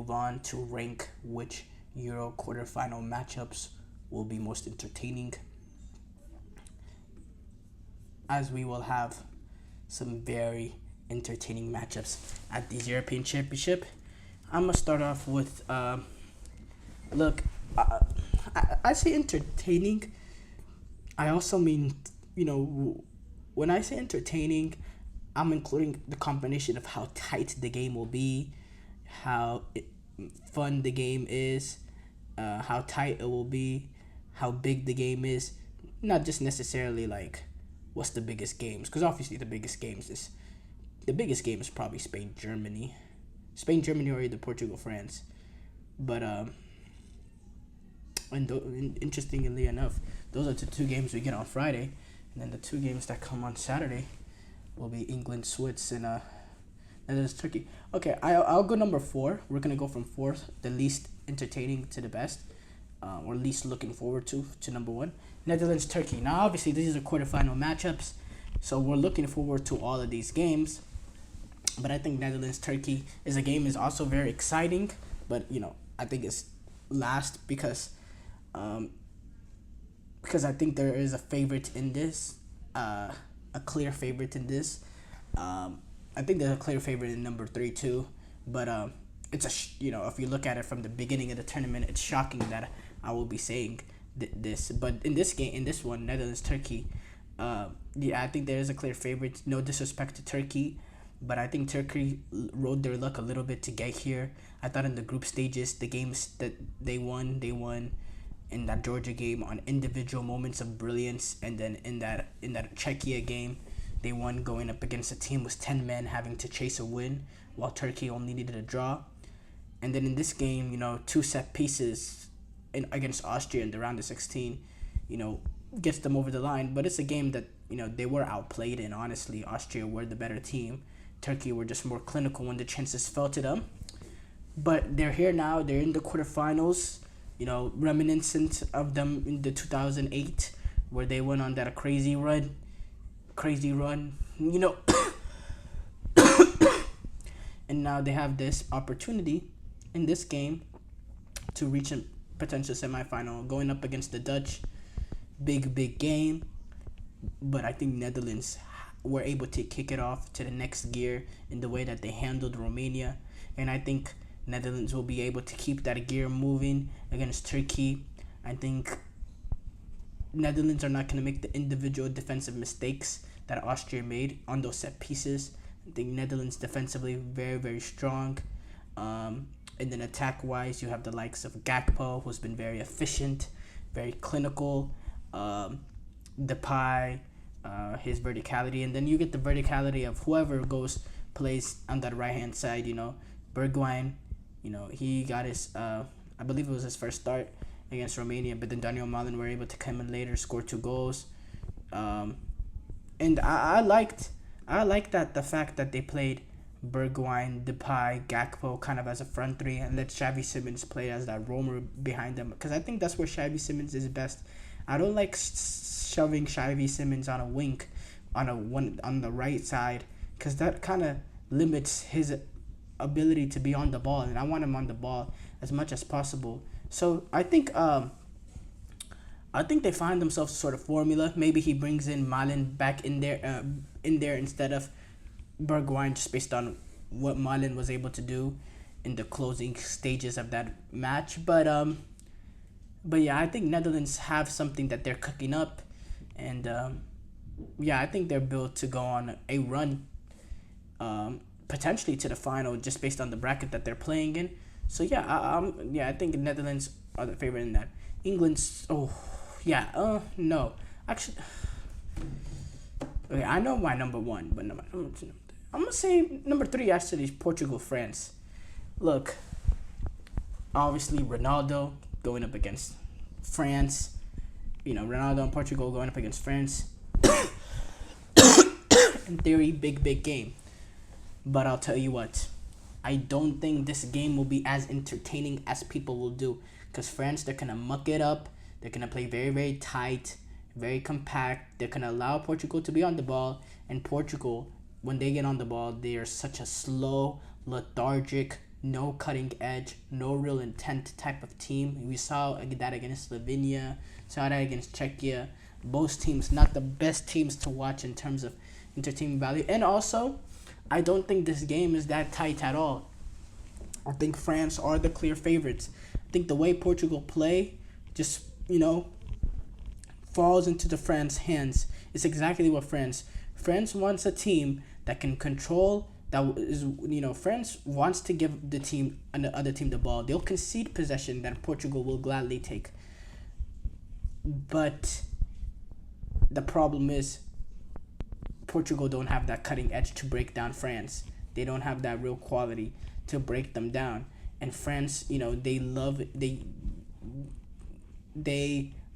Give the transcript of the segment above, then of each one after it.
move on to rank which Euro quarterfinal matchups will be most entertaining, as we will have some very entertaining matchups at these European Championship. I'm gonna start off with look. I say entertaining. I also mean, when I say entertaining, I'm including the combination of how tight the game will be, how fun the game is, how tight it will be, how big the game is. Not just necessarily like what's the biggest games, because obviously the biggest game is probably Spain Germany, or either Portugal France, but interestingly enough, those are the two games we get on Friday, and then the two games that come on Saturday will be England, Swiss, and Netherlands, Turkey. Okay, I'll go number 4. We're gonna go from fourth, the least entertaining, to the best, or least looking forward to number 1, Netherlands, Turkey. Now, obviously, these are quarterfinal matchups, so we're looking forward to all of these games. But I think Netherlands, Turkey is also very exciting. But I think it's last because I think there is a favorite in this, a clear favorite in this. I think there's a clear favorite in number 3 too. But it's if you look at it from the beginning of the tournament, it's shocking that I will be saying this. But in this one, Netherlands, Turkey, I think there is a clear favorite. No disrespect to Turkey, but I think Turkey rode their luck a little bit to get here. I thought in the group stages, the games that they won in that Georgia game on individual moments of brilliance, and then in that Czechia game, they won going up against a team with 10 men having to chase a win, while Turkey only needed a draw. And then in this game, 2 set pieces against Austria in the round of 16, gets them over the line. But it's a game that, they were outplayed in. Honestly, Austria were the better team. Turkey were just more clinical when the chances fell to them. But they're here now. They're in the quarterfinals, reminiscent of them in the 2008, where they went on that crazy run, and now they have this opportunity in this game to reach a potential semifinal, going up against the Dutch. Big game, but I think Netherlands were able to kick it off to the next gear in the way that they handled Romania, and I think Netherlands will be able to keep that gear moving against Turkey. I think Netherlands are not going to make the individual defensive mistakes that Austria made on those set pieces. I think Netherlands defensively very, very strong. And then attack-wise, you have the likes of Gakpo, who's been very efficient, very clinical. Depay, his verticality. And then you get the verticality of whoever plays on that right-hand side, Bergwijn. He got his, I believe it was his first start against Romania, but then Daniel Malin were able to come in later, score 2 goals. And I liked that the fact that they played Bergwijn, Depay, Gakpo kind of as a front 3 and let Xavi Simons play as that roamer behind them, because I think that's where Xavi Simons is best. I don't like shoving Xavi Simons on a wing, on the right side, because that kind of limits his ability to be on the ball, and I want him on the ball as much as possible. So I think they find themselves a sort of formula. Maybe he brings in Malin back in there instead of Bergwijn, just based on what Malin was able to do in the closing stages of that match. But yeah, I think Netherlands have something that they're cooking up, and I think they're built to go on a run, potentially to the final, just based on the bracket that they're playing in. So I think the Netherlands are the favorite in that. England's no, actually, okay, I know my number 1, but I'm gonna say number 3 actually is Portugal, France. Look, obviously Ronaldo going up against France. Ronaldo and Portugal going up against France. In theory, big game. But I'll tell you what, I don't think this game will be as entertaining as people will do. Because France, they're going to muck it up. They're going to play very, very tight, very compact. They're going to allow Portugal to be on the ball. And Portugal, when they get on the ball, they are such a slow, lethargic, no cutting edge, no real intent type of team. We saw that against Slovenia, saw that against Czechia. Both teams not the best teams to watch in terms of entertainment value. And also, I don't think this game is that tight at all. I think France are the clear favorites. I think the way Portugal play just, falls into the France hands. It's exactly what France wants a team that can control. France wants to give the other team the ball. They'll concede possession that Portugal will gladly take. But the problem is Portugal don't have that cutting edge to break down France. They don't have that real quality to break them down. And France, they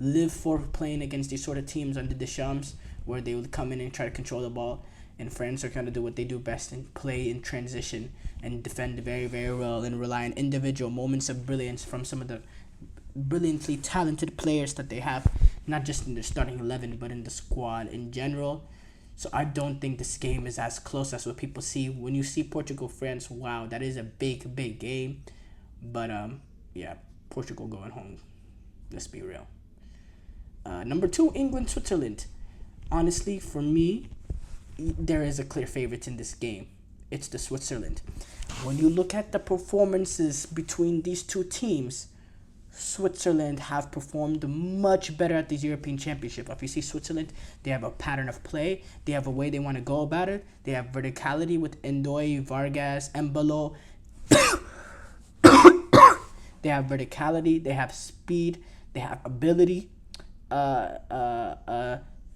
live for playing against these sort of teams under Deschamps, where they would come in and try to control the ball. And France are going to do what they do best and play in transition and defend very, very well and rely on individual moments of brilliance from some of the brilliantly talented players that they have, not just in their starting 11, but in the squad in general. So I don't think this game is as close as what people see. When you see Portugal-France, wow, that is a big, big game. But, Portugal going home. Let's be real. Number 2, England-Switzerland. Honestly, for me, there is a clear favorite in this game. It's the Switzerland. When you look at the performances between these two teams, Switzerland have performed much better at this European Championship. If you see Switzerland, they have a pattern of play. They have a way they want to go about it. They have verticality with Ndoye, Vargas, Embolo. They have verticality. They have speed. They have ability.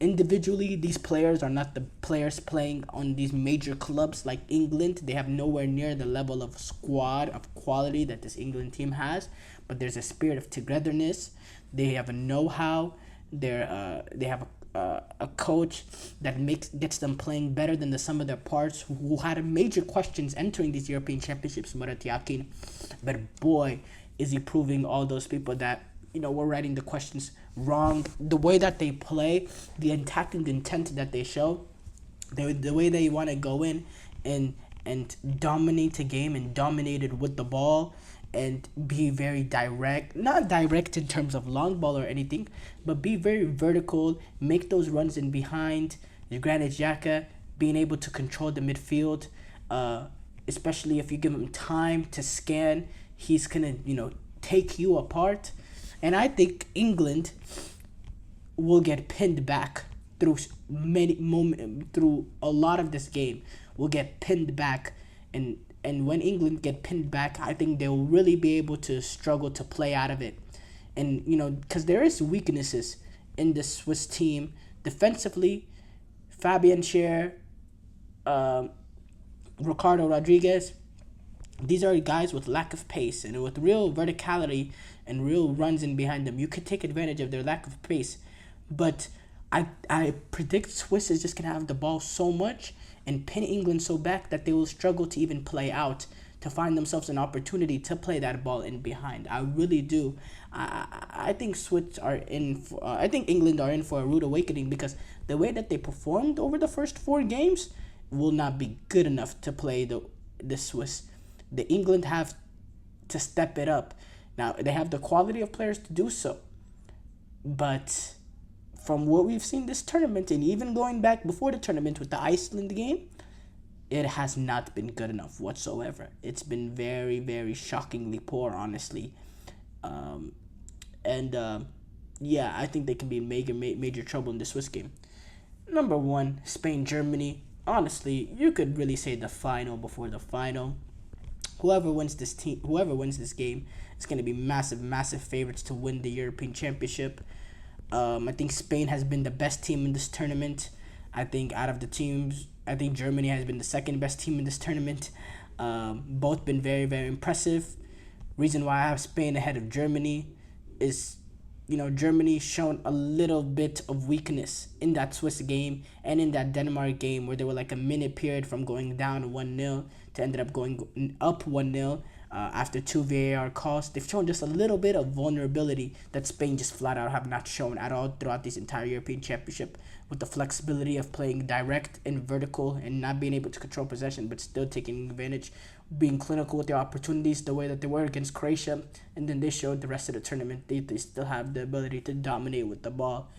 Individually, these players are not the players playing on these major clubs like England. They have nowhere near the level of squad of quality that this England team has. But there's a spirit of togetherness. They have a know-how. They have a coach that gets them playing better than the sum of their parts, who had major questions entering these European Championships, Murat Yakin. But boy, is he proving all those people that we're writing the questions wrong. The way that they play, the attacking intent that they show, the way they want to go in and dominate a game and dominate it with the ball and be very direct. Not direct in terms of long ball or anything, but be very vertical, make those runs in behind. Granit Xhaka being able to control the midfield, especially if you give him time to scan, he's going to, take you apart. And I think England will get pinned back through through a lot of this game. Will get pinned back, and when England get pinned back, I think they'll really be able to struggle to play out of it. And because there is weaknesses in the Swiss team defensively. Fabian Schär, Ricardo Rodriguez, these are guys with lack of pace and with real verticality and real runs in behind them. You could take advantage of their lack of pace. But I predict Swiss is just going to have the ball so much and pin England so back that they will struggle to even play out, to find themselves an opportunity to play that ball in behind. I really do. I think I think England are in for a rude awakening, because the way that they performed over the first 4 games will not be good enough to play the Swiss. The England have to step it up. Now, they have the quality of players to do so. But from what we've seen this tournament, and even going back before the tournament with the Iceland game, it has not been good enough whatsoever. It's been very, very shockingly poor, honestly. I think they can be in major trouble in the Swiss game. Number 1, Spain, Germany. Honestly, you could really say the final before the final. Whoever wins this game is going to be massive favorites to win the European Championship. I think Spain has been the best team in this tournament. I think out of the teams, I think Germany has been the second best team in this tournament. Both been very, very impressive. Reason why I have Spain ahead of Germany is, Germany shown a little bit of weakness in that Swiss game and in that Denmark game, where they were like a minute period from going down 1-0 to ended up going up 1-0 after 2 VAR calls. They've shown just a little bit of vulnerability that Spain just flat out have not shown at all throughout this entire European Championship, with the flexibility of playing direct and vertical and not being able to control possession, but still taking advantage being clinical with their opportunities the way that they were against Croatia, and then they showed the rest of the tournament they still have the ability to dominate with the ball,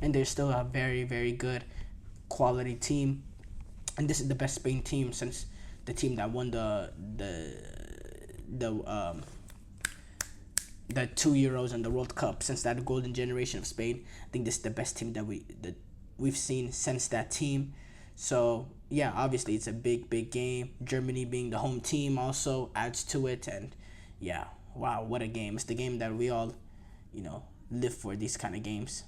and they're still a very, very good quality team. And this is the best Spain team since the team that won the 2 Euros and the World Cup, since that golden generation of Spain. I think this is the best team that we've seen since that team. So yeah, obviously it's a big game. Germany being the home team also adds to it, and yeah, wow, what a game! It's the game that we all, live for, these kind of games.